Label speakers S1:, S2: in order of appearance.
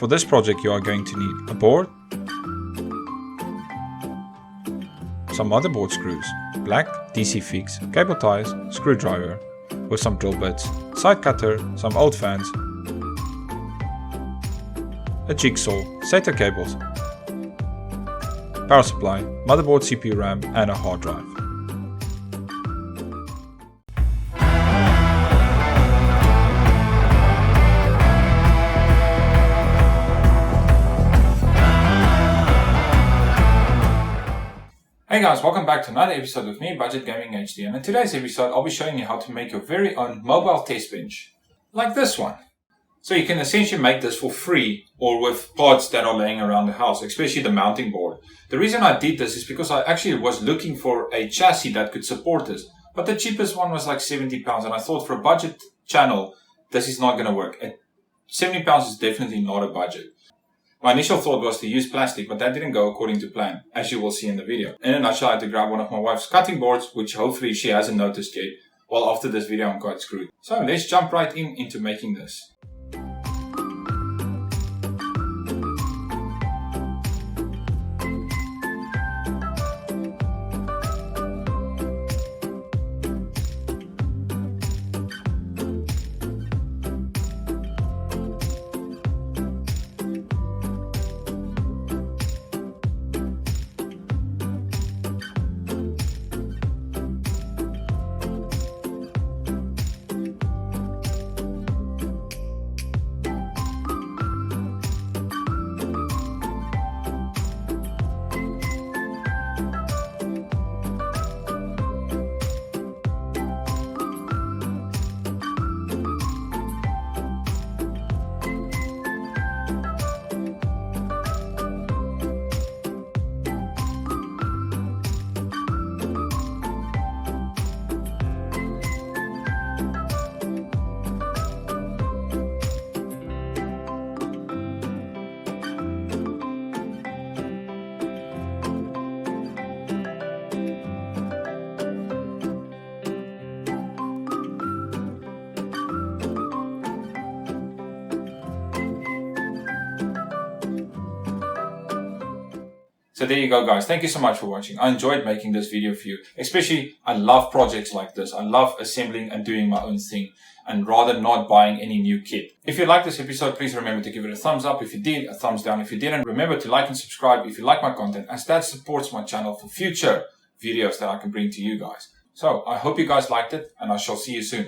S1: For this project you are going to need a board, some motherboard screws, black DC fix, cable ties, screwdriver with some drill bits, side cutter, some old fans, a jigsaw, SATA cables, power supply, motherboard, CPU, RAM and a hard drive. Hey guys, welcome back to another episode with me, Budget Gaming HD, and in today's episode I'll be showing you how to make your very own mobile test bench, like this one. So you can essentially make this for free or with parts that are laying around the house, especially the mounting board. The reason I did this is because I actually was looking for a chassis that could support this, but the cheapest one was like £70 and I thought for a budget channel this is not going to work. £70 is definitely not a budget. My initial thought was to use plastic, but that didn't go according to plan, as you will see in the video. In a nutshell, I had to grab one of my wife's cutting boards, which hopefully she hasn't noticed yet. Well, after this video, I'm quite screwed. So let's jump right into making this. So there you go guys, thank you so much for watching. I enjoyed making this video for you, especially I love projects like this. I love assembling and doing my own thing and rather not buying any new kit. If you like this episode, please remember to give it a thumbs up if you did, a thumbs down if you didn't. Remember to like and subscribe if you like my content, as that supports my channel for future videos that I can bring to you guys. So I hope you guys liked it and I shall see you soon.